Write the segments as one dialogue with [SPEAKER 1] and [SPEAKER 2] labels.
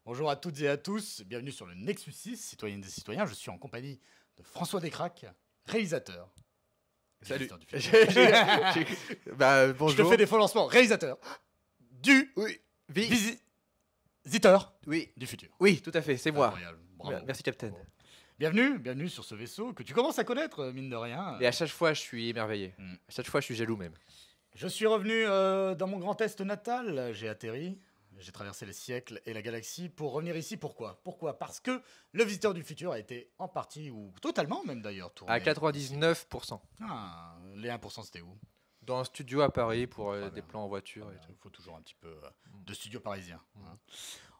[SPEAKER 1] Bonjour à toutes et à tous, bienvenue sur le Nexus 6, citoyennes et citoyens. Je suis en compagnie de François Descraques, réalisateur.
[SPEAKER 2] Salut.
[SPEAKER 1] Visiteur du futur. Je te
[SPEAKER 2] Bonjour.
[SPEAKER 1] fais des faux lancements. Réalisateur du
[SPEAKER 2] Oui.
[SPEAKER 1] visiteur
[SPEAKER 2] Oui.
[SPEAKER 1] du futur.
[SPEAKER 2] Oui, tout à fait, c'est moi.
[SPEAKER 1] Incroyable. Bravo.
[SPEAKER 2] Merci, Captain.
[SPEAKER 1] Bienvenue sur ce vaisseau que tu commences à connaître, mine de rien.
[SPEAKER 2] Et à chaque fois, je suis émerveillé. À chaque fois, je suis jaloux même.
[SPEAKER 1] Je suis revenu dans mon grand est natal, j'ai atterri, j'ai traversé les siècles et la galaxie pour revenir ici. Pourquoi ? Parce que le visiteur du futur a été en partie, ou totalement même d'ailleurs, tourné.
[SPEAKER 2] À 99%.
[SPEAKER 1] Ah, les 1% c'était où ?
[SPEAKER 2] Dans un studio à Paris pour
[SPEAKER 1] Très
[SPEAKER 2] des
[SPEAKER 1] bien.
[SPEAKER 2] plans en voiture.
[SPEAKER 1] Il
[SPEAKER 2] Et tout.
[SPEAKER 1] faut toujours un petit peu de studio parisien. Hein.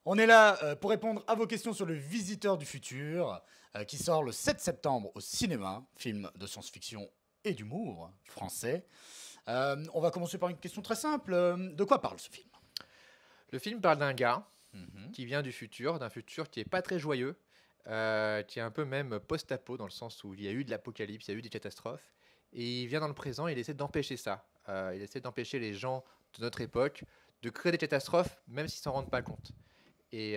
[SPEAKER 1] On est là pour répondre à vos questions sur le visiteur du futur, qui sort le 7 septembre au cinéma, film de science-fiction et d'humour français. On va commencer par une question très simple. De quoi parle ce film ?
[SPEAKER 2] Le film parle d'un gars qui vient du futur, d'un futur qui est pas très joyeux, qui est un peu même post-apo dans le sens où il y a eu de l'apocalypse, il y a eu des catastrophes. Et il vient dans le présent et il essaie d'empêcher ça. Il essaie d'empêcher les gens de notre époque de créer des catastrophes, même s'ils s'en rendent pas compte. Et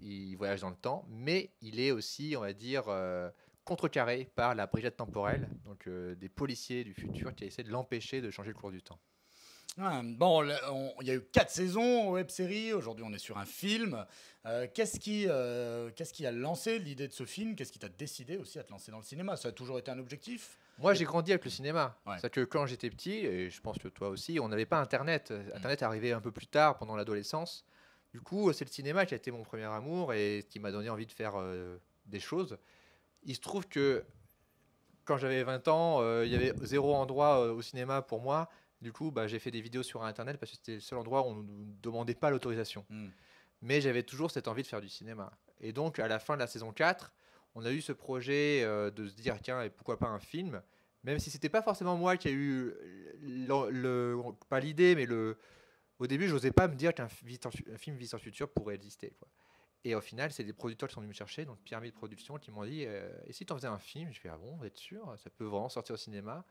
[SPEAKER 2] il voyage dans le temps, mais il est aussi, on va dire, contrecarré par la brigade temporelle, donc des policiers du futur qui essaient de l'empêcher de changer le cours du temps.
[SPEAKER 1] Bon, il y a eu 4 saisons web-série. Aujourd'hui, on est sur un film. Qu'est-ce qui a lancé l'idée de ce film ? Qu'est-ce qui t'a décidé aussi à te lancer dans le cinéma ? Ça a toujours été un objectif ?
[SPEAKER 2] Moi, j'ai grandi avec le cinéma.
[SPEAKER 1] Ouais.
[SPEAKER 2] C'est-à-dire que quand j'étais petit, et je pense que toi aussi, on n'avait pas Internet. Internet est arrivé un peu plus tard, pendant l'adolescence. Du coup, c'est le cinéma qui a été mon premier amour et qui m'a donné envie de faire des choses. Il se trouve que quand j'avais 20 ans, il y avait zéro endroit au cinéma pour moi. Du coup, j'ai fait des vidéos sur Internet parce que c'était le seul endroit où on ne nous demandait pas l'autorisation. Mais j'avais toujours cette envie de faire du cinéma. Et donc, à la fin de la saison 4, on a eu ce projet de se dire, tiens, et pourquoi pas un film ? Même si c'était pas forcément moi qui a eu pas l'idée, mais au début, je n'osais pas me dire qu'un film Visiteur Futur pourrait exister, quoi. Et au final, c'est des producteurs qui sont venus me chercher, donc Pyramide Production, qui m'ont dit et si tu en faisais un film ? Je fais, ah bon, vous êtes sûr ? Ça peut vraiment sortir au cinéma ?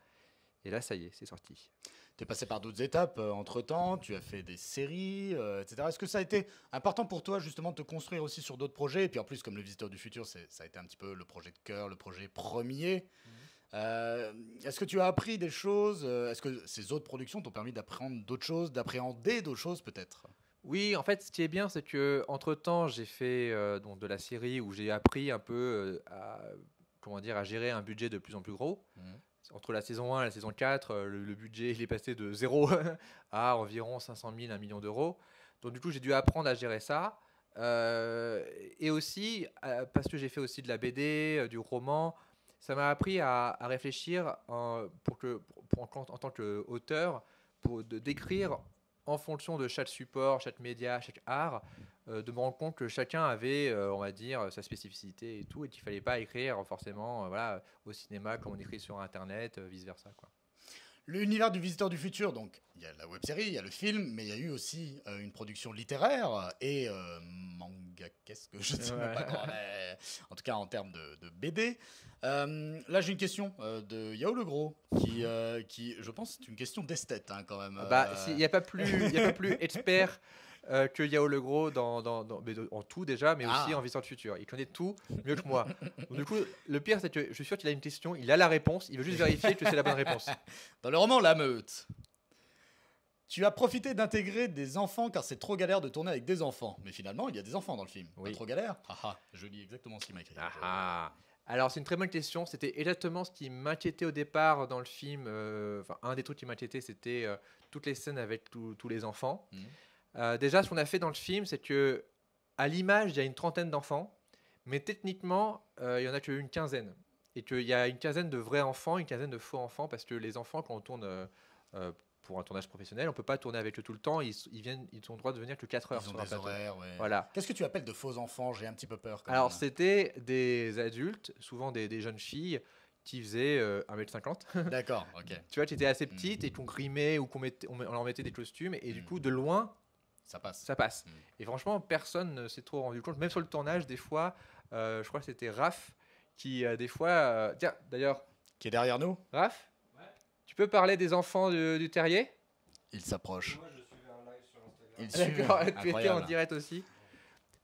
[SPEAKER 2] Et là, ça y est, c'est sorti.
[SPEAKER 1] Tu es passé par d'autres étapes entre-temps, tu as fait des séries, etc. Est-ce que ça a été important pour toi justement de te construire aussi sur d'autres projets ? Et puis en plus, comme le Visiteur du Futur, ça a été un petit peu le projet de cœur, le projet premier. Est-ce que tu as appris des choses ? Est-ce que ces autres productions t'ont permis d'apprendre d'autres choses, d'appréhender d'autres choses peut-être ?
[SPEAKER 2] Oui, en fait, ce qui est bien, c'est que entre-temps, j'ai fait donc de la série où j'ai appris un peu à gérer un budget de plus en plus gros. Entre la saison 1 et la saison 4, le budget il est passé de 0 à environ 500 000, 1 million d'euros. Donc du coup, j'ai dû apprendre à gérer ça. Et aussi, parce que j'ai fait aussi de la BD, du roman, ça m'a appris à réfléchir en tant qu'auteur, pour d'écrire en fonction de chaque support, chaque média, chaque art, de me rendre compte que chacun avait, on va dire, sa spécificité et tout, et qu'il fallait pas écrire forcément voilà, au cinéma comme on écrit sur Internet, vice-versa, quoi.
[SPEAKER 1] L'univers du Visiteur du Futur, donc il y a la web-série, il y a le film, mais il y a eu aussi une production littéraire et manga, qu'est-ce que je ne sais même pas comment, en tout cas en termes de BD. Là j'ai une question de Yao Le Gros, qui je pense c'est une question d'esthète hein, quand même.
[SPEAKER 2] Il n'y a pas plus expert que Yao Le Gros en tout déjà, mais aussi en Visiteur du Futur. Il connaît tout mieux que moi. Donc, du coup, le pire, c'est que je suis sûr qu'il a une question, il a la réponse, il veut juste vérifier que c'est la bonne réponse.
[SPEAKER 1] Dans le roman La Meute, tu as profité d'intégrer des enfants car c'est trop galère de tourner avec des enfants. Mais finalement, il y a des enfants dans le film.
[SPEAKER 2] Oui.
[SPEAKER 1] Pas trop galère ? Je lis exactement ce qu'il m'a écrit.
[SPEAKER 2] Alors, c'est une très bonne question. C'était exactement ce qui m'inquiétait au départ dans le film. Un des trucs qui m'inquiétait, c'était toutes les scènes avec tous les enfants. Déjà, ce qu'on a fait dans le film, c'est que à l'image, il y a une trentaine d'enfants, mais techniquement, il y en a qu'une quinzaine. Et qu'il y a une quinzaine de vrais enfants, une quinzaine de faux enfants, parce que les enfants, quand on tourne pour un tournage professionnel, on ne peut pas tourner avec eux tout le temps. Ils ont le droit de venir que 4 heures
[SPEAKER 1] Ils ont
[SPEAKER 2] sur un
[SPEAKER 1] des
[SPEAKER 2] plateau.
[SPEAKER 1] horaires, ouais.
[SPEAKER 2] Voilà.
[SPEAKER 1] Qu'est-ce que tu appelles de faux enfants ? J'ai un petit peu peur.
[SPEAKER 2] Alors, c'était des adultes, souvent des jeunes filles, qui faisaient 1m50.
[SPEAKER 1] D'accord, ok.
[SPEAKER 2] Tu vois, qui étaient assez petites et qu'on grimait ou on leur mettait des costumes. Et du coup, de loin,
[SPEAKER 1] ça passe.
[SPEAKER 2] Et franchement, personne ne s'est trop rendu compte. Même sur le tournage, des fois, je crois que c'était Raph qui, des fois... tiens, d'ailleurs...
[SPEAKER 1] Qui est derrière nous ?
[SPEAKER 2] Raph ? Ouais. Tu peux parler des enfants du terrier ?
[SPEAKER 1] Il s'approche.
[SPEAKER 3] Moi, je suivais un live sur Instagram.
[SPEAKER 2] D'accord, tu étais en direct aussi.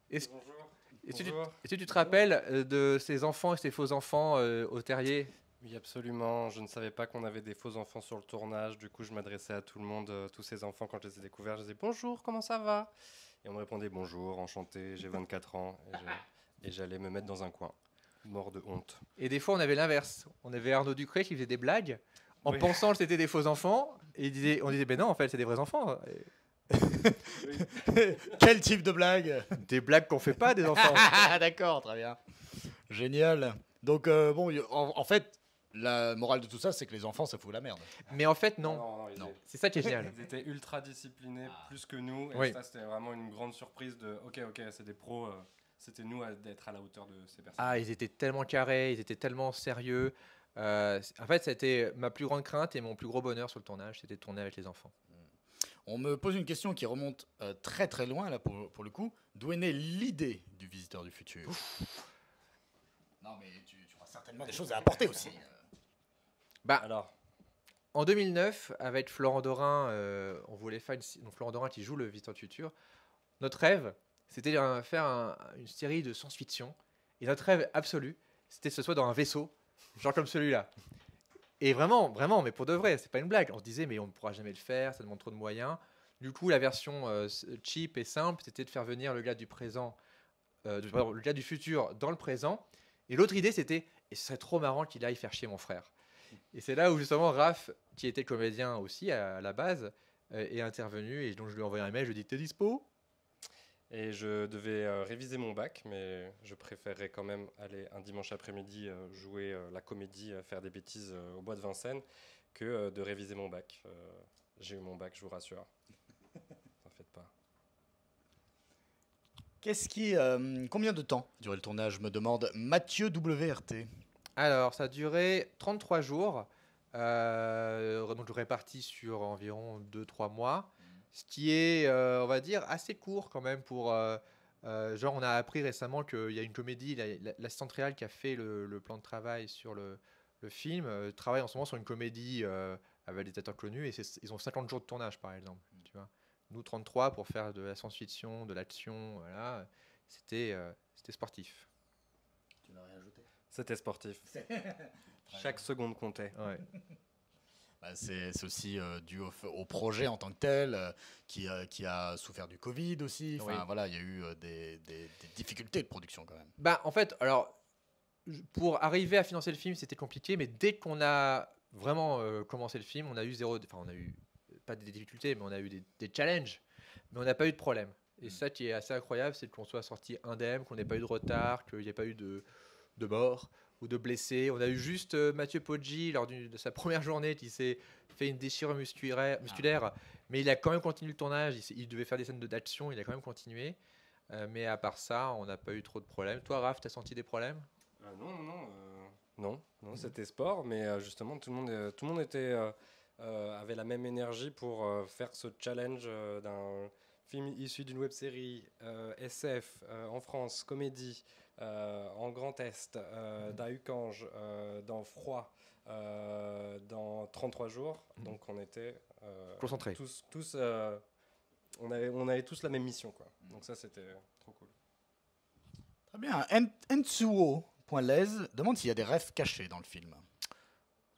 [SPEAKER 2] Est-ce
[SPEAKER 3] Bonjour.
[SPEAKER 2] est-ce que,
[SPEAKER 3] Bonjour.
[SPEAKER 2] est-ce que tu te rappelles de ces enfants et ces faux enfants au terrier?
[SPEAKER 3] Oui, absolument. Je ne savais pas qu'on avait des faux enfants sur le tournage. Du coup, je m'adressais à tout le monde, tous ces enfants, quand je les ai découverts. Je disais bonjour, comment ça va? Et on me répondait bonjour, enchanté, j'ai 24 ans. Et j'allais me mettre dans un coin, mort de honte.
[SPEAKER 2] Et des fois, on avait l'inverse. On avait Arnaud Ducré qui faisait des blagues en
[SPEAKER 3] Oui.
[SPEAKER 2] pensant que c'était des faux enfants. Et on disait, ben non, en fait, c'est des vrais enfants. Et
[SPEAKER 1] Quel type de blague?
[SPEAKER 2] des blagues qu'on fait pas des enfants.
[SPEAKER 1] Ah, d'accord, très bien. Génial. Donc, bon, en fait, la morale de tout ça, c'est que les enfants, ça fout la merde.
[SPEAKER 2] Mais en fait, non.
[SPEAKER 1] Non.
[SPEAKER 2] C'est ça qui est génial.
[SPEAKER 3] Ils étaient ultra disciplinés, plus que nous. Et
[SPEAKER 2] Oui.
[SPEAKER 3] ça, c'était vraiment une grande surprise de ok, c'est des pros. C'était nous d'être à la hauteur de ces personnes.
[SPEAKER 2] Ah, ils étaient tellement carrés, ils étaient tellement sérieux. En fait, c'était ma plus grande crainte et mon plus gros bonheur sur le tournage, c'était de tourner avec les enfants.
[SPEAKER 1] On me pose une question qui remonte très très loin, là, pour le coup. D'où est née l'idée du Visiteur du Futur? Non, mais tu auras certainement des choses à apporter aussi.
[SPEAKER 3] Alors,
[SPEAKER 2] En 2009, avec Florent Dorin, on voulait faire donc Florent Dorin qui joue le Visiteur du Futur. Notre rêve, c'était de faire une série de science-fiction. Et notre rêve absolu, c'était que ce soit dans un vaisseau, genre comme celui-là. Et vraiment, vraiment, mais pour de vrai, c'est pas une blague. On se disait, mais on ne pourra jamais le faire, ça demande trop de moyens. Du coup, la version cheap et simple, c'était de faire venir le gars du présent, pardon, le gars du futur dans le présent. Et l'autre idée, c'était, et ce serait trop marrant qu'il aille faire chier mon frère. Et c'est là où justement Raph, qui était comédien aussi à la base, est intervenu. Et donc je lui ai envoyé un mail, je lui ai dit, t'es dispo?
[SPEAKER 3] et je devais réviser mon bac, mais je préférerais quand même aller un dimanche après-midi jouer la comédie, faire des bêtises au bois de Vincennes, que de réviser mon bac. J'ai eu mon bac, je vous rassure. T'en faites pas.
[SPEAKER 1] Combien de temps durait le tournage, me demande Mathieu WRT.
[SPEAKER 2] Alors, ça a duré 33 jours, donc réparti sur environ 2-3 mois, ce qui est, on va dire, assez court quand même pour... genre, on a appris récemment qu'il y a une comédie, l'assistante réelle qui a fait le plan de travail sur le film, travaille en ce moment sur une comédie avec des acteurs connus, et ils ont 50 jours de tournage, par exemple. Tu vois. Nous, 33 pour faire de la science-fiction, de l'action, voilà, c'était sportif.
[SPEAKER 1] Tu n'as rien ajouté?
[SPEAKER 3] C'était sportif. Chaque seconde comptait.
[SPEAKER 2] Ouais.
[SPEAKER 1] Bah, c'est aussi dû au projet en tant que tel, qui a souffert du Covid aussi. Enfin,
[SPEAKER 2] Oui.
[SPEAKER 1] voilà, il y a eu des difficultés de production quand même.
[SPEAKER 2] Bah, en fait, alors, pour arriver à financer le film, c'était compliqué, mais dès qu'on a vraiment commencé le film, on a eu on a eu pas des difficultés, mais on a eu des challenges, mais on n'a pas eu de problème. Et ça qui est assez incroyable, c'est qu'on soit sorti indemne, qu'on n'ait pas eu de retard, qu'il n'y ait pas eu de morts ou de blessés. On a eu juste Mathieu Poggi lors de sa première journée qui s'est fait une déchirure musculaire, mais il a quand même continué le tournage. Il devait faire des scènes d'action, il a quand même continué. Mais à part ça, on n'a pas eu trop de problèmes. Toi, Raph, t'as senti des problèmes?
[SPEAKER 3] Non, c'était sport, mais justement, tout le monde avait la même énergie pour faire ce challenge d'un film issu d'une web-série SF en France, comédie, en Grand Est, d'un Ucange, dans Froid, dans 33 jours. Donc on était
[SPEAKER 2] Concentré.
[SPEAKER 3] tous on avait tous la même mission, quoi. Donc ça, c'était trop cool.
[SPEAKER 1] Très bien. Ensuo.les demande s'il y a des rêves cachés dans le film.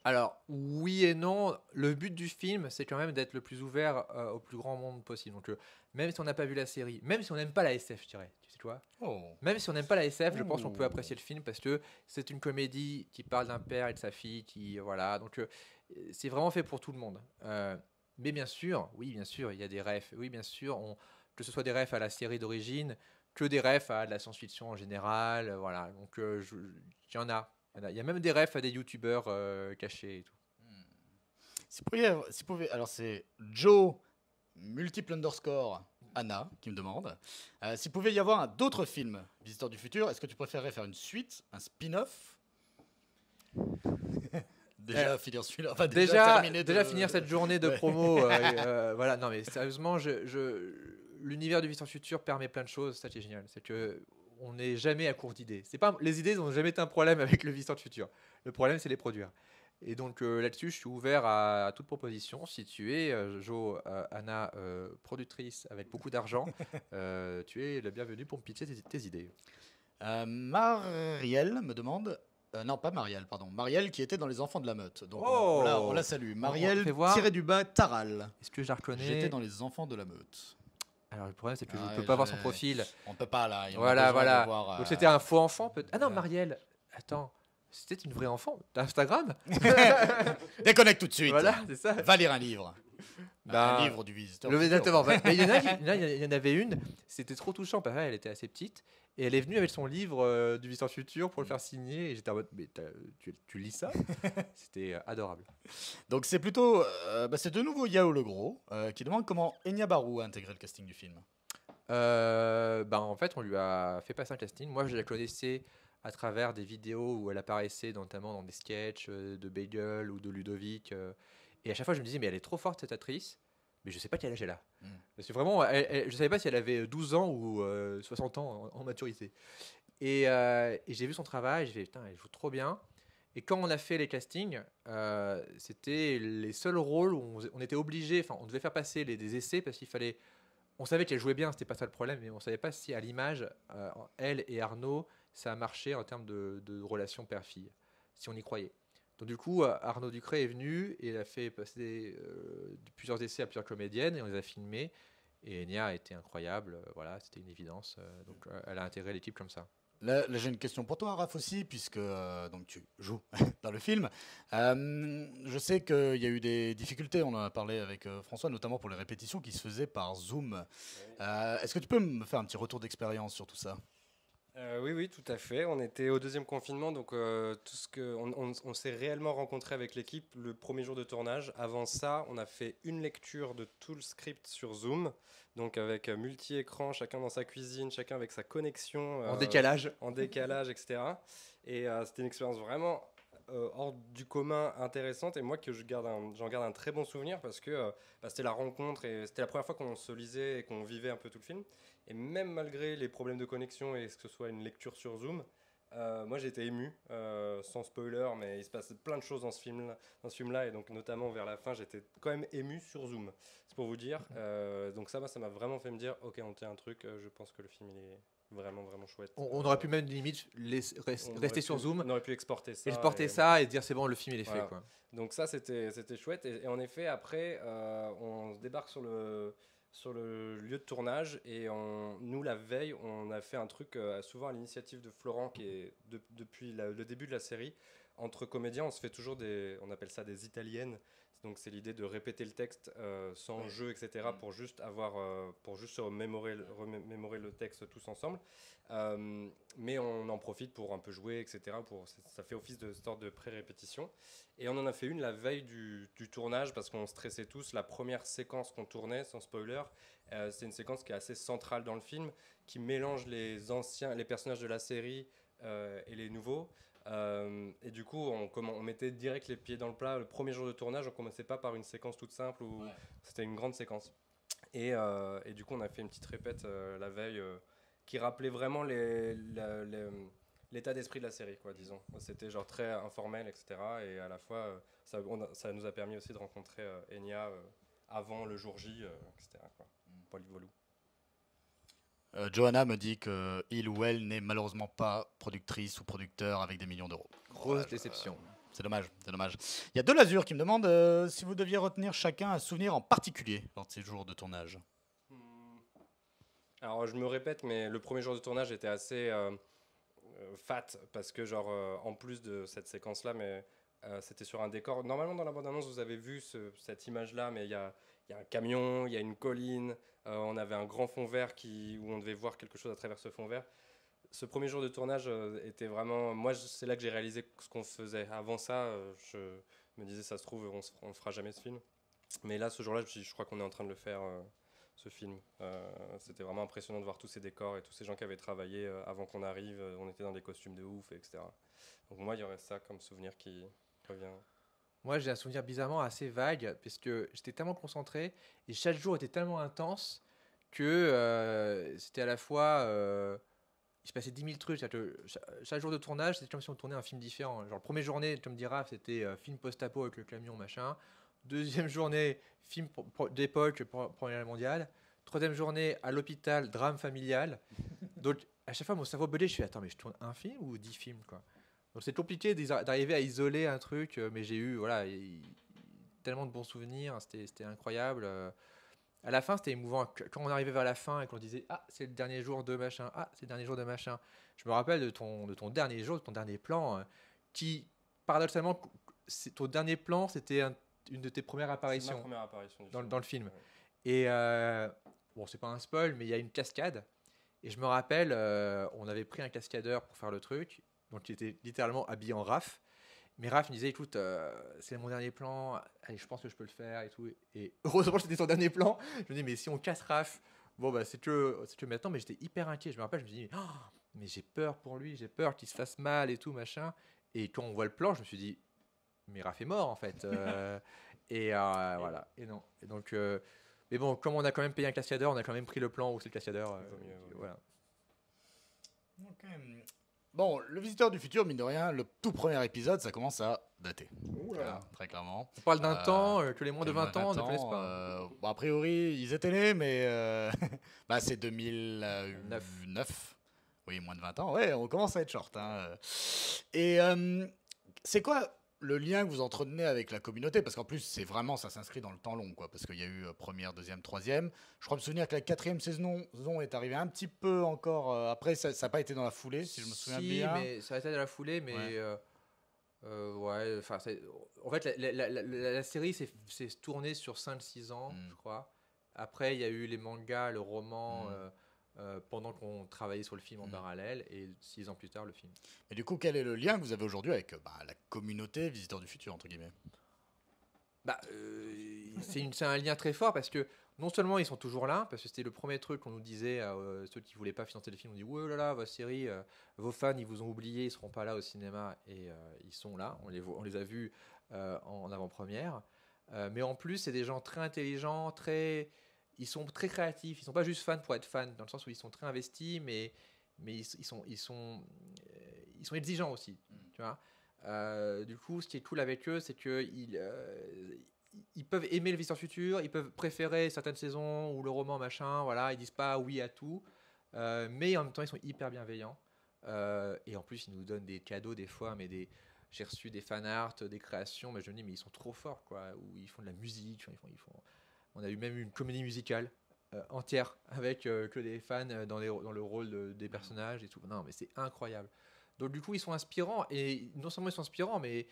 [SPEAKER 2] Alors, oui et non. Le but du film, c'est quand même d'être le plus ouvert au plus grand monde possible. Donc, même si on n'a pas vu la série, même si on n'aime pas la SF, je dirais, tu sais quoi?
[SPEAKER 1] Oh.
[SPEAKER 2] Même si on n'aime pas la SF, je pense qu'on peut
[SPEAKER 1] Oh.
[SPEAKER 2] apprécier le film parce que c'est une comédie qui parle d'un père et de sa fille, voilà. Donc, c'est vraiment fait pour tout le monde. Mais bien sûr, oui, bien sûr, il y a des refs. Oui, bien sûr, que ce soit des refs à la série d'origine, que des refs à de la science-fiction en général, voilà. Donc, il y en a. Il y a même des refs à des youtubeurs cachés et tout.
[SPEAKER 1] Si vous pouvez, alors c'est Joe multiple underscore Anna qui me demande s'il pouvait y avoir d'autres films Visiteurs du futur, est-ce que tu préférerais faire une suite, un spin-off? Déjà finir celui-là, enfin, terminer
[SPEAKER 2] Déjà finir cette journée de
[SPEAKER 1] Ouais.
[SPEAKER 2] promo, voilà. Non mais sérieusement, l'univers du Visiteur du futur permet plein de choses. Ça qui est génial, c'est que on n'est jamais à court d'idées. C'est pas les idées n'ont jamais été un problème avec le Visiteur du futur. Le problème c'est les produire. Et donc là-dessus, je suis ouvert à toute proposition. Si tu es, Jo, Anna, productrice avec beaucoup d'argent, tu es la bienvenue pour me pitcher tes idées.
[SPEAKER 1] Marielle me demande. Non, pas Marielle, pardon. Marielle qui était dans Les Enfants de la Meute. Donc on la salue. Marielle,
[SPEAKER 2] fait voir.
[SPEAKER 1] tiré du bas, Taral.
[SPEAKER 2] Est-ce que je la reconnais?
[SPEAKER 1] J'étais dans Les Enfants de la Meute.
[SPEAKER 2] Alors le problème, c'est que je
[SPEAKER 1] Ah,
[SPEAKER 2] ne peux pas voir son profil.
[SPEAKER 1] On peut pas là. On a
[SPEAKER 2] Voilà,
[SPEAKER 1] besoin de
[SPEAKER 2] voilà.
[SPEAKER 1] voir,
[SPEAKER 2] Donc c'était un faux enfant peut-être. Ah non,
[SPEAKER 1] voilà.
[SPEAKER 2] Marielle. Attends, c'était une vraie enfant. T'as Instagram?
[SPEAKER 1] Déconnecte tout de suite.
[SPEAKER 2] Voilà, c'est ça.
[SPEAKER 1] Va lire un livre.
[SPEAKER 2] Bah,
[SPEAKER 1] un livre du visiteur.
[SPEAKER 2] Exactement. Mais il y en a, il y en avait une, c'était trop touchant parce qu'elle était assez petite et elle est venue avec son livre du Visiteur Futur pour le faire signer et j'étais en mode mais tu lis ça? C'était adorable.
[SPEAKER 1] Donc c'est plutôt c'est de nouveau Yao le Gros qui demande comment Enya Barou a intégré le casting du film.
[SPEAKER 2] En fait on lui a fait passer un casting. Moi je la connaissais à travers des vidéos où elle apparaissait notamment dans des sketchs de Bagel ou de Ludovic et à chaque fois je me disais mais elle est trop forte cette actrice. Mais je sais pas quel âge elle a. Parce que vraiment, je savais pas si elle avait 12 ans ou 60 ans en maturité. Et j'ai vu son travail, j'ai fait putain, elle joue trop bien. Et quand on a fait les castings, c'était les seuls rôles où on était obligé, enfin, on devait faire passer des essais parce qu'il fallait. On savait qu'elle jouait bien, c'était pas ça le problème, mais on savait pas si à l'image, elle et Arnaud, ça a marché en termes de relation père-fille, si on y croyait. Donc du coup, Arnaud Ducré est venu et il a fait passer plusieurs essais à plusieurs comédiennes et on les a filmés. Et Enya a été incroyable, voilà, c'était une évidence. Donc elle a intégré l'équipe comme ça.
[SPEAKER 1] Là, j'ai une question pour toi, Raph, aussi, puisque donc tu joues dans le film. Je sais qu'il y a eu des difficultés, on en a parlé avec François, notamment pour les répétitions qui se faisaient par Zoom. Est-ce que tu peux me faire un petit retour d'expérience sur tout ça?
[SPEAKER 3] Oui, tout à fait. On était au deuxième confinement, donc on s'est réellement rencontré avec l'équipe le premier jour de tournage. Avant ça, on a fait une lecture de tout le script sur Zoom, donc avec multi-écran, chacun dans sa cuisine, chacun avec sa connexion.
[SPEAKER 2] En décalage.
[SPEAKER 3] En décalage, etc. Et c'était une expérience vraiment hors du commun intéressante et moi que j'en garde un très bon souvenir parce que c'était la rencontre et c'était la première fois qu'on se lisait et qu'on vivait un peu tout le film. Et même malgré les problèmes de connexion et que ce soit une lecture sur Zoom, moi j'ai été ému, sans spoiler, mais il se passe plein de choses dans ce film-là, et donc notamment vers la fin, j'étais quand même ému sur Zoom. C'est pour vous dire. Donc ça m'a vraiment fait me dire, ok, on tient un truc. Je pense que le film il est vraiment chouette.
[SPEAKER 2] On aurait pu même limite rester sur Zoom.
[SPEAKER 3] On aurait pu exporter ça.
[SPEAKER 2] Exporter ça et dire c'est bon, le film il est fait quoi.
[SPEAKER 3] Donc ça c'était chouette et en effet après on se débarque sur le lieu de tournage et nous la veille on a fait un truc souvent à l'initiative de Florent qui est depuis le début de la série. Entre comédiens on se fait toujours on appelle ça des italiennes. Donc c'est l'idée de répéter le texte sans jeu, etc. pour juste se remémorer le texte tous ensemble. Mais on en profite pour un peu jouer, etc. Ça fait office de sorte de pré-répétition. Et on en a fait une la veille du tournage parce qu'on stressait tous. La première séquence qu'on tournait, sans spoiler, c'est une séquence qui est assez centrale dans le film, qui mélange les personnages de la série et les nouveaux. Et du coup on mettait direct les pieds dans le plat le premier jour de tournage. On commençait pas par une séquence toute simple où c'était une grande séquence et du coup on a fait une petite répète la veille qui rappelait vraiment l'état d'esprit de la série quoi, disons. C'était genre très informel, etc. Et à la fois ça nous a permis aussi de rencontrer Enya avant le jour J, etc. quoi. Polyvolou.
[SPEAKER 1] Johanna me dit qu'il ou elle n'est malheureusement pas productrice ou producteur avec des millions d'euros.
[SPEAKER 2] Grosse déception.
[SPEAKER 1] C'est dommage. Il y a De Lazur qui me demande si vous deviez retenir chacun un souvenir en particulier lors de ces jours de tournage.
[SPEAKER 3] Alors je me répète, mais le premier jour de tournage était assez fat parce que genre en plus de cette séquence-là, mais c'était sur un décor. Normalement dans la bande-annonce vous avez vu cette image-là, mais il y a un camion, il y a une colline, on avait un grand fond vert où on devait voir quelque chose à travers ce fond vert. Ce premier jour de tournage était vraiment... Moi, c'est là que j'ai réalisé ce qu'on faisait. Avant ça, je me disais, ça se trouve, on ne fera jamais ce film. Mais là, ce jour-là, je crois qu'on est en train de le faire, ce film. C'était vraiment impressionnant de voir tous ces décors et tous ces gens qui avaient travaillé avant qu'on arrive. On était dans des costumes de ouf, etc. Donc moi, il y aurait ça comme souvenir qui revient.
[SPEAKER 2] Moi, j'ai un souvenir bizarrement assez vague parce que j'étais tellement concentré et chaque jour était tellement intense que c'était à la fois il se passait 10 000 trucs. C'est-à-dire que chaque jour de tournage, c'était comme si on tournait un film différent. Genre, la première journée, comme dit Raph, c'était film post-apo avec le camion, machin. Deuxième journée, film d'époque, Première Guerre mondiale. Troisième journée, à l'hôpital, drame familial. Donc, à chaque fois, mon cerveau belait. Je suis attends, mais je tourne un film ou 10 films, quoi. Donc, c'est compliqué d'arriver à isoler un truc, mais j'ai eu tellement de bons souvenirs. C'était incroyable. À la fin, c'était émouvant. Quand on arrivait vers la fin et qu'on disait ah, c'est le dernier jour de machin, ah, c'est le dernier jour de machin. Je me rappelle de ton dernier jour, de ton dernier plan, qui, paradoxalement, ton dernier plan, c'était une de tes premières
[SPEAKER 3] C'est
[SPEAKER 2] apparitions
[SPEAKER 3] ma première apparition du
[SPEAKER 2] dans
[SPEAKER 3] film.
[SPEAKER 2] le film.
[SPEAKER 3] Ouais.
[SPEAKER 2] Et bon, c'est pas un spoil, mais il y a une cascade. Et je me rappelle, on avait pris un cascadeur pour faire le truc, donc il était littéralement habillé en Raph. Mais Raph me disait, écoute, c'est mon dernier plan, allez, je pense que je peux le faire et tout. Et heureusement, c'était son dernier plan. Je me dis, mais si on casse Raph, bon, bah, c'est que maintenant, mais j'étais hyper inquiet. Je me rappelle, je me dis, oh, mais j'ai peur pour lui, j'ai peur qu'il se fasse mal et tout, machin. Et quand on voit le plan, je me suis dit, mais Raph est mort, en fait. Voilà. Et non. Et donc, mais bon, comme on a quand même payé un cascadeur, on a quand même pris le plan où c'est le cascadeur.
[SPEAKER 3] Vaut mieux.
[SPEAKER 2] Voilà.
[SPEAKER 1] Ok. Bon, le Visiteur du Futur, mine de rien, le tout premier épisode, ça commence à dater. Voilà, très clairement.
[SPEAKER 2] On parle d'un
[SPEAKER 1] Euh,
[SPEAKER 2] temps que les moins de
[SPEAKER 1] Les moins
[SPEAKER 2] 20 ans ne connaissent pas.
[SPEAKER 1] bon, a priori, ils étaient nés, mais bah, c'est 2009. Oui, moins de 20 ans. Ouais, on commence à être short. Hein. Et c'est quoi le lien que vous entretenez avec la communauté? Parce qu'en plus, c'est vraiment, ça s'inscrit dans le temps long, quoi. Parce qu'il y a eu première, deuxième, troisième. Je crois me souvenir que la quatrième saison est arrivée un petit peu encore. Après, ça n'a pas été dans la foulée, si je me souviens bien.
[SPEAKER 2] Mais ça a été dans la foulée, mais ouais, enfin, en fait, la série s'est tournée sur 5-6 ans, je crois. Après, il y a eu les mangas, le roman, pendant qu'on travaillait sur le film en parallèle, et 6 ans plus tard, le film.
[SPEAKER 1] Et du coup, quel est le lien que vous avez aujourd'hui avec la communauté Visiteurs du Futur, entre guillemets?
[SPEAKER 2] Bah, c'est un lien très fort parce que non seulement ils sont toujours là, parce que c'était le premier truc qu'on nous disait à ceux qui voulaient pas financer le film, on dit ouais là là, votre série, vos fans ils vous ont oublié, ils seront pas là au cinéma, et ils sont là, on les a vus en avant-première. Mais en plus c'est des gens très intelligents, ils sont très créatifs, ils sont pas juste fans pour être fans, dans le sens où ils sont très investis, mais ils sont exigeants aussi, tu vois. Du coup, ce qui est cool avec eux, c'est qu'ils ils peuvent aimer le Visiteur Futur, ils peuvent préférer certaines saisons ou le roman, machin, voilà, ils disent pas oui à tout, mais en même temps, ils sont hyper bienveillants. Et en plus, ils nous donnent des cadeaux des fois, j'ai reçu des fan art, des créations, mais je me dis, mais ils sont trop forts, quoi, où ils font de la musique, on a eu même une comédie musicale entière avec que des fans dans le rôle des personnages et tout. Non, mais c'est incroyable. Donc du coup, ils sont inspirants, et non seulement ils sont inspirants, mais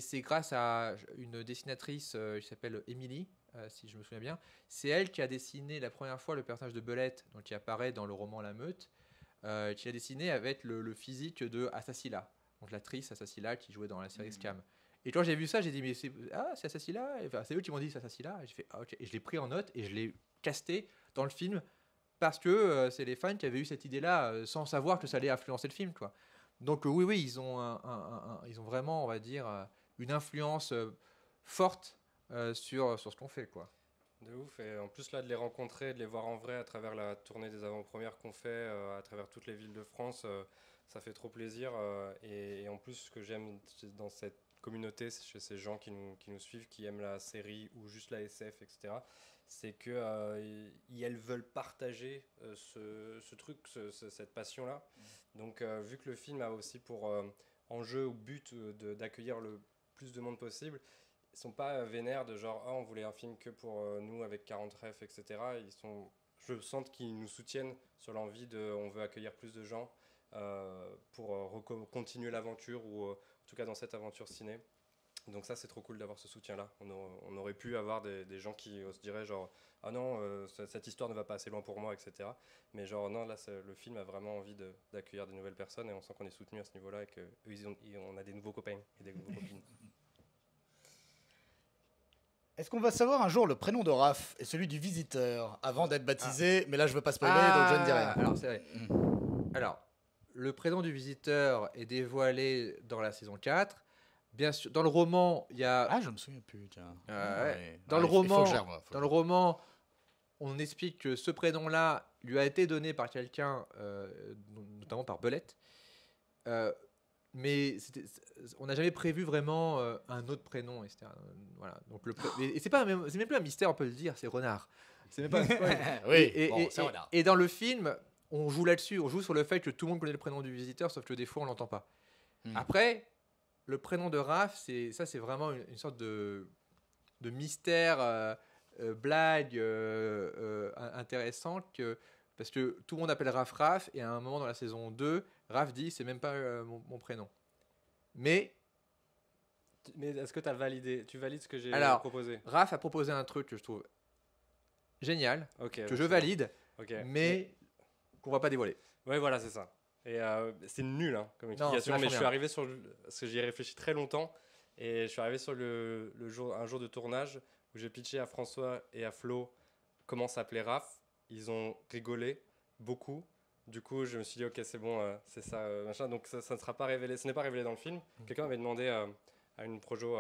[SPEAKER 2] c'est grâce à une dessinatrice qui s'appelle Emily, si je me souviens bien. C'est elle qui a dessiné la première fois le personnage de Belette, donc qui apparaît dans le roman La Meute, qui a dessiné avec le physique de Assassila, donc l'actrice Assassila qui jouait dans la série Scam. Et quand j'ai vu ça, j'ai dit mais c'est Assassila, enfin, c'est eux qui m'ont dit c'est Assassila, et j'ai fait ah, ok, et je l'ai pris en note et je l'ai casté dans le film parce que c'est les fans qui avaient eu cette idée-là sans savoir que ça allait influencer le film, quoi. Donc oui, ils ont, ils ont vraiment, on va dire, une influence forte sur ce qu'on fait, quoi.
[SPEAKER 3] De ouf, et en plus là de les rencontrer, de les voir en vrai à travers la tournée des avant-premières qu'on fait, à travers toutes les villes de France, ça fait trop plaisir. Et en plus, ce que j'aime dans cette communauté, c'est chez ces gens qui nous suivent, qui aiment la série ou juste la SF, etc., c'est qu'elles veulent partager ce truc, cette passion-là. Donc vu que le film a aussi pour enjeu ou but d'accueillir le plus de monde possible, ils sont pas vénères de genre on voulait un film que pour nous avec 40 refs, etc. Je sens qu'ils nous soutiennent sur l'envie on veut accueillir plus de gens pour continuer l'aventure, ou en tout cas dans cette aventure ciné. Donc ça c'est trop cool d'avoir ce soutien là. On aurait pu avoir des gens qui se diraient genre ah non cette histoire ne va pas assez loin pour moi, etc. Mais genre non, là le film a vraiment envie d'accueillir des nouvelles personnes, et on sent qu'on est soutenu à ce niveau là, et qu'on a des nouveaux copains et des nouveaux copines.
[SPEAKER 1] Est-ce qu'on va savoir un jour le prénom de Raph et celui du visiteur avant d'être baptisé? Mais là, je veux pas spoiler, donc je ne dis rien.
[SPEAKER 2] Alors, c'est vrai. Alors, le prénom du visiteur est dévoilé dans la saison 4. Bien sûr, dans le roman, il y a...
[SPEAKER 1] Ah, je me souviens plus, tiens.
[SPEAKER 2] Dans le roman, on explique que ce prénom-là lui a été donné par quelqu'un, notamment par Belette. Mais on n'a jamais prévu vraiment un autre prénom, etc. Voilà. Donc et c'est même plus un mystère, on peut le dire, c'est Renard. C'est même pas un spoil.
[SPEAKER 1] Oui, bon, c'est Renard.
[SPEAKER 2] Et dans le film, on joue là-dessus, on joue sur le fait que tout le monde connaît le prénom du visiteur, sauf que des fois on l'entend pas. Après, le prénom de Raph, c'est vraiment une sorte de mystère, blague intéressante parce que tout le monde appelle Raph, et à un moment dans la saison 2, Raph dit c'est même pas mon prénom. Mais
[SPEAKER 3] est-ce que tu valides ce que j'ai proposé?
[SPEAKER 2] Raph a proposé un truc que je trouve génial, que je valide, mais qu'on va pas dévoiler.
[SPEAKER 3] Ouais, voilà, c'est ça. Et c'est nul hein, comme explication, mais je suis arrivé parce que j'y ai réfléchi très longtemps, et je suis arrivé sur un jour de tournage où j'ai pitché à François et à Flo comment s'appelait Raph. Ils ont rigolé beaucoup. Du coup, je me suis dit, ok, c'est bon, c'est ça, machin. Donc, ça ne sera pas révélé. Ce n'est pas révélé dans le film. Quelqu'un m'avait demandé à une projo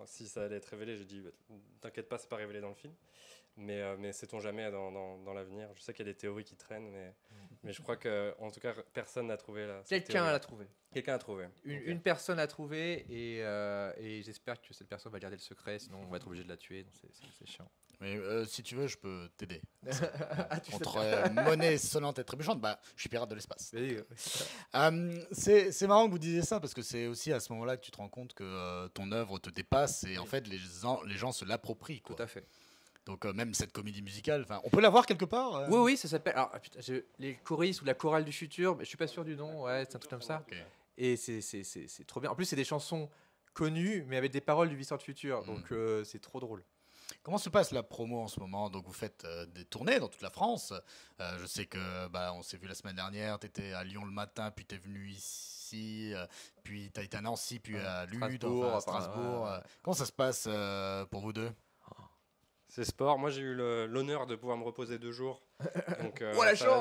[SPEAKER 3] si ça allait être révélé. J'ai dit, t'inquiète pas, c'est pas révélé dans le film. Mais sait-on jamais dans l'avenir. Je sais qu'il y a des théories qui traînent, mais je crois qu'en tout cas, personne n'a trouvé la.
[SPEAKER 2] Quelqu'un l'a trouvé.
[SPEAKER 3] Quelqu'un a trouvé.
[SPEAKER 2] Une personne l'a trouvé, et j'espère que cette personne va garder le secret, sinon on va être obligé de la tuer. Donc c'est chiant.
[SPEAKER 1] Mais si tu veux, je peux t'aider. Contre monnaie sonnante et trébuchante, je suis pirate de l'espace. C'est marrant que vous disiez ça, parce que c'est aussi à ce moment-là que tu te rends compte que ton œuvre te dépasse, et en fait les gens se l'approprient.
[SPEAKER 2] Tout à fait.
[SPEAKER 1] Donc même cette comédie musicale, on peut la voir quelque part
[SPEAKER 2] Oui, ça s'appelle... Alors, les choristes ou la chorale du futur, mais je suis pas sûr du nom, ouais, c'est un truc comme ça. Okay. Et c'est trop bien. En plus, c'est des chansons connues, mais avec des paroles du visiteur du futur, donc c'est trop drôle.
[SPEAKER 1] Comment se passe la promo en ce moment? Donc vous faites des tournées dans toute la France. Je sais que on s'est vu la semaine dernière, tu étais à Lyon le matin, puis tu es venu ici, puis tu as été à Nancy, puis à Lude, Strasbourg. Comment ça se passe pour vous deux?
[SPEAKER 3] C'est sport. Moi, j'ai eu l'honneur de pouvoir me reposer 2 jours. Donc,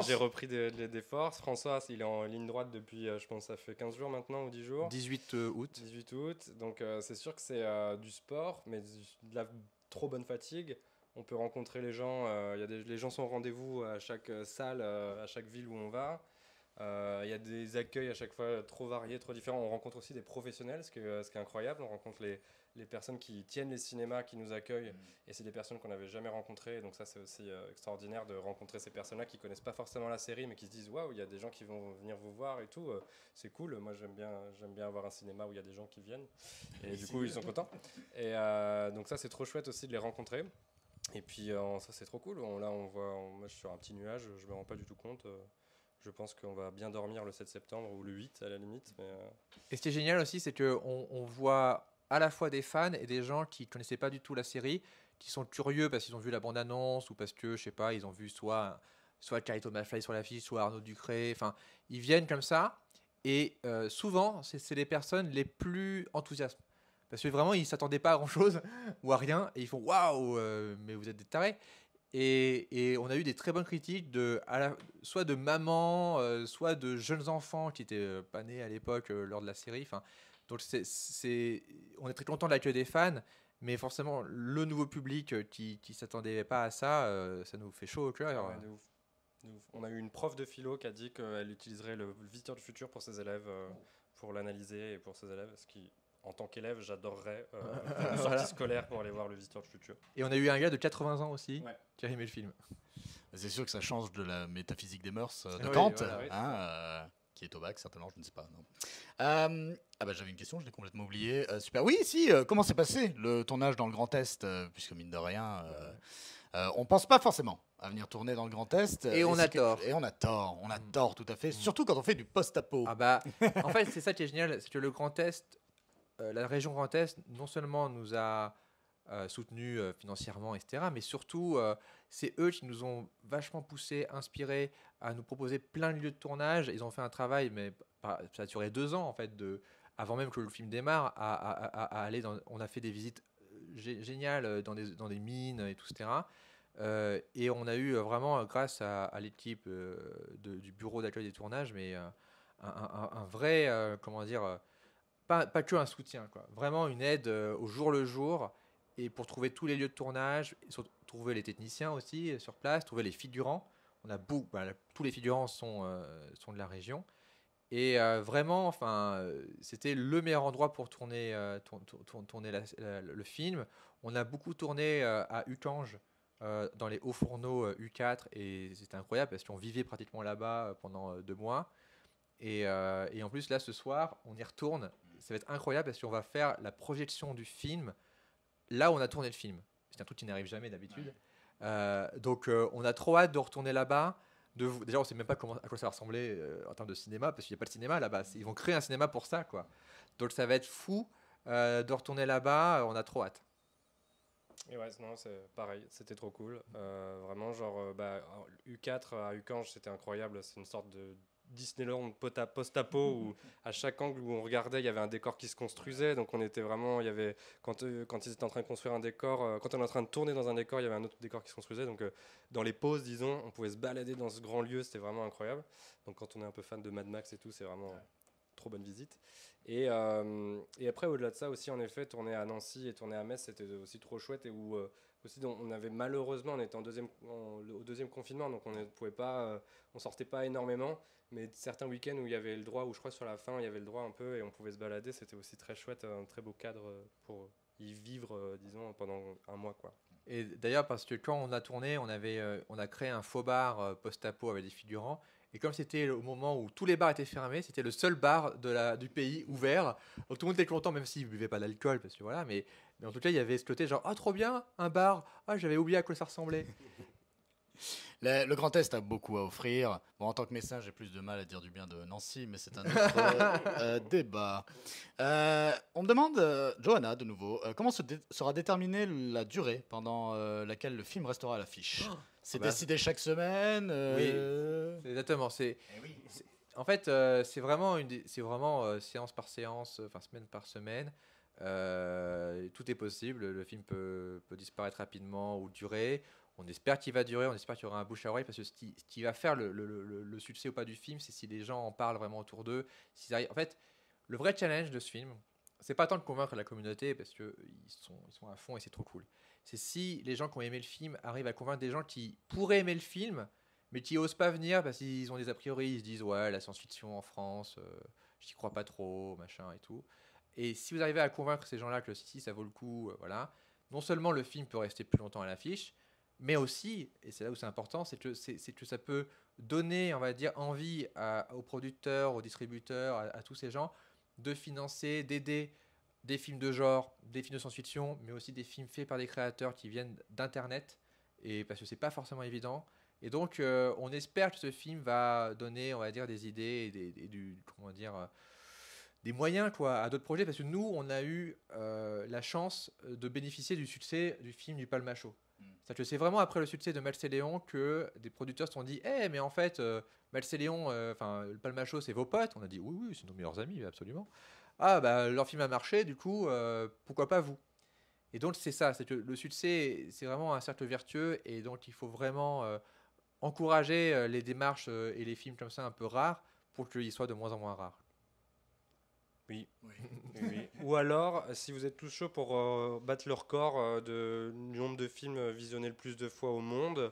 [SPEAKER 3] j'ai repris des forces. François, il est en ligne droite depuis, je pense, ça fait 15 jours maintenant ou 10 jours.
[SPEAKER 2] 18 août.
[SPEAKER 3] 18 août. Donc, c'est sûr que c'est du sport, mais de la trop bonne fatigue. On peut rencontrer les gens. Les gens sont au rendez-vous à chaque salle, à chaque ville où on va. Il y a des accueils à chaque fois trop variés, trop différents. On rencontre aussi des professionnels, ce qui est incroyable. On rencontre les personnes qui tiennent les cinémas, qui nous accueillent, et c'est des personnes qu'on n'avait jamais rencontrées. Donc ça, c'est aussi extraordinaire de rencontrer ces personnes-là qui connaissent pas forcément la série, mais qui se disent waouh, il y a des gens qui vont venir vous voir et tout. C'est cool. Moi, j'aime bien avoir un cinéma où il y a des gens qui viennent, et du coup, ils sont contents. Et donc ça, c'est trop chouette aussi de les rencontrer. Et puis ça, c'est trop cool. Moi, je suis sur un petit nuage. Je me rends pas du tout compte. Je pense qu'on va bien dormir le 7 septembre ou le 8 à la limite.
[SPEAKER 2] Et ce qui est génial aussi, c'est qu'on voit à la fois des fans et des gens qui ne connaissaient pas du tout la série, qui sont curieux parce qu'ils ont vu la bande-annonce, ou parce que, je sais pas, ils ont vu soit Carito McFly sur l'affiche, soit Arnaud Ducré. Enfin, ils viennent comme ça, et souvent, c'est les personnes les plus enthousiastes. Parce que vraiment, ils ne s'attendaient pas à grand-chose, ou à rien, et ils font « Waouh, mais vous êtes des tarés !» Et on a eu des très bonnes critiques soit de mamans, soit de jeunes enfants qui n'étaient pas nés à l'époque lors de la série. Enfin, donc on est très content de l'accueil des fans, mais forcément le nouveau public qui ne s'attendait pas à ça, ça nous fait chaud au cœur.
[SPEAKER 3] Ouais, de ouf. On a eu une prof de philo qui a dit qu'elle utiliserait le visiteur du futur pour ses élèves, pour l'analyser, et pour ses élèves, ce qui... En tant qu'élève, j'adorerais une sortie scolaire pour aller voir le visiteur du futur.
[SPEAKER 2] Et on a eu un gars de 80 ans aussi qui a aimé le film.
[SPEAKER 1] C'est sûr que ça change de la métaphysique des mœurs de Kant, qui est au bac, certainement, je ne sais pas. Non. J'avais une question, je l'ai complètement oubliée. Super. Oui, si, comment s'est passé le tournage dans le Grand Est, puisque mine de rien, on ne pense pas forcément à venir tourner dans le Grand Est.
[SPEAKER 2] Et on a tort.
[SPEAKER 1] Et on a tort, tout à fait. Surtout quand on fait du post-apo.
[SPEAKER 2] En fait, c'est ça qui est génial, c'est que le Grand Est, la région Grand Est, non seulement nous a soutenus financièrement, etc., mais surtout, c'est eux qui nous ont vachement poussés, inspirés à nous proposer plein de lieux de tournage. Ils ont fait un travail, mais ça a duré 2 ans, en fait, avant même que le film démarre, à aller on a fait des visites géniales dans des mines et tout, etc. Et on a eu vraiment, grâce à l'équipe du bureau d'accueil des tournages, mais un vrai, comment dire... Pas que un soutien, quoi. Vraiment une aide au jour le jour, et pour trouver tous les lieux de tournage, trouver les techniciens aussi sur place, trouver les figurants. On a tous les figurants sont de la région. Et vraiment, c'était le meilleur endroit pour tourner, tourner le film. On a beaucoup tourné à Ucange, dans les hauts fourneaux U4, et c'était incroyable parce qu'on vivait pratiquement là-bas pendant 2 mois. Et en plus, là, ce soir, on y retourne. Ça va être incroyable parce qu'on va faire la projection du film là où on a tourné le film. C'est un truc qui n'arrive jamais d'habitude. Donc, on a trop hâte de retourner là-bas. Déjà, on ne sait même pas à quoi ça va ressembler en termes de cinéma, parce qu'il n'y a pas de cinéma là-bas. Ils vont créer un cinéma pour ça, quoi. Donc, ça va être fou de retourner là-bas. On a trop hâte.
[SPEAKER 3] Et ouais, non, c'est pareil, c'était trop cool. Vraiment, genre, U4 à Ucange, c'était incroyable. C'est une sorte de Disneyland post-apo où à chaque angle où on regardait, il y avait un décor qui se construisait. Donc on était vraiment, il y avait quand ils étaient en train de construire un décor, quand on est en train de tourner dans un décor, il y avait un autre décor qui se construisait. Donc dans les pauses, disons, on pouvait se balader dans ce grand lieu, c'était vraiment incroyable. Donc quand on est un peu fan de Mad Max et tout, c'est vraiment trop bonne visite. Et après, au-delà de ça aussi, en effet, tourner à Nancy et tourner à Metz, c'était aussi trop chouette. Et où aussi, on avait malheureusement, on était au deuxième confinement, donc on ne pouvait pas, on sortait pas énormément. Mais certains week-ends où il y avait le droit, où je crois sur la fin, il y avait le droit un peu et on pouvait se balader, c'était aussi très chouette, un très beau cadre pour y vivre, disons, pendant un mois, quoi.
[SPEAKER 2] Et d'ailleurs, parce que quand on a tourné, on a créé un faux bar post-apo avec des figurants. Et comme c'était au moment où tous les bars étaient fermés, c'était le seul bar du pays ouvert. Donc tout le monde était content, même s'ils ne buvaient pas d'alcool, parce que voilà. Mais en tout cas, il y avait ce côté genre, ah, trop bien, un bar. Ah, j'avais oublié à quoi ça ressemblait.
[SPEAKER 1] Le Grand Est a beaucoup à offrir. Bon, en tant que médecin, j'ai plus de mal à dire du bien de Nancy, mais c'est un autre débat. On me demande, Johanna, de nouveau, comment sera déterminée la durée pendant laquelle le film restera à l'affiche? C'est décidé chaque semaine
[SPEAKER 2] Oui, exactement. En fait, c'est vraiment, séance par séance, enfin semaine par semaine. Tout est possible. Le film peut disparaître rapidement ou durer. On espère qu'il va durer, on espère qu'il y aura un bouche à oreille, parce que ce qui va faire le succès ou pas du film, c'est si les gens en parlent vraiment autour d'eux. En fait, le vrai challenge de ce film, c'est pas tant de convaincre la communauté, parce qu'ils sont à fond et c'est trop cool. C'est si les gens qui ont aimé le film arrivent à convaincre des gens qui pourraient aimer le film, mais qui osent pas venir parce qu'ils ont des a priori, ils se disent ouais, la science-fiction en France, j'y crois pas trop, machin et tout. Et si vous arrivez à convaincre ces gens-là que si ça vaut le coup, voilà, non seulement le film peut rester plus longtemps à l'affiche, mais aussi, et c'est là où c'est important, c'est que ça peut donner, on va dire, envie aux producteurs, aux distributeurs, à tous ces gens, de financer, d'aider des films de genre, des films de science-fiction, mais aussi des films faits par des créateurs qui viennent d'Internet, et parce que c'est pas forcément évident. Et donc, on espère que ce film va donner, on va dire, des idées et des moyens quoi, à d'autres projets, parce que nous, on a eu la chance de bénéficier du succès du film du Palmacho. C'est-à-dire que c'est vraiment après le succès de Max et Léon que des producteurs se sont dit mais en fait, Max et Léon, le Palmacho, c'est vos potes. On a dit oui, c'est nos meilleurs amis, absolument. Ah, bah, leur film a marché, du coup, pourquoi pas vous? Et donc, c'est ça, c'est que le succès, c'est vraiment un cercle vertueux, et donc il faut vraiment encourager les démarches et les films comme ça un peu rares pour qu'ils soient de moins en moins rares.
[SPEAKER 3] Oui. Ou alors, si vous êtes tous chauds pour battre le record du nombre de films visionnés le plus de fois au monde,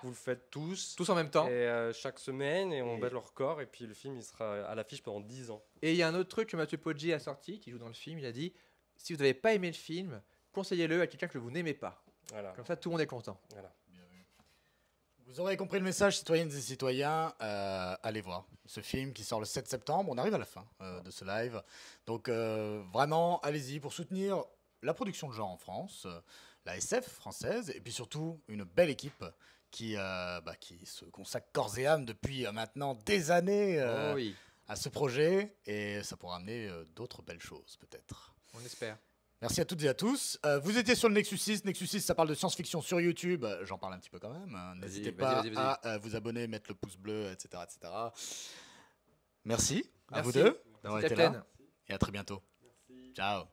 [SPEAKER 3] vous le faites tous
[SPEAKER 2] en même temps.
[SPEAKER 3] Et chaque semaine, et on bat le record, et puis le film il sera à l'affiche pendant 10 ans.
[SPEAKER 2] Et il y a un autre truc que Mathieu Poggi a sorti, qui joue dans le film, il a dit, si vous n'avez pas aimé le film, conseillez-le à quelqu'un que vous n'aimez pas. Voilà. Comme ça, tout le monde est content.
[SPEAKER 3] Voilà.
[SPEAKER 1] Vous aurez compris le message, citoyennes et citoyens. Allez voir ce film qui sort le 7 septembre. On arrive à la fin de ce live. Donc vraiment, allez-y pour soutenir la production de genre en France, la SF française, et puis surtout une belle équipe qui se consacre corps et âme depuis maintenant des années à ce projet. Et ça pourra amener d'autres belles choses peut-être.
[SPEAKER 2] On espère.
[SPEAKER 1] Merci à toutes et à tous. Vous étiez sur le Nexus 6. Nexus 6, ça parle de science-fiction sur YouTube. J'en parle un petit peu quand même. N'hésitez pas à vous abonner, mettre le pouce bleu, etc. Merci à vous deux d'avoir été là. Et à très bientôt. Merci. Ciao.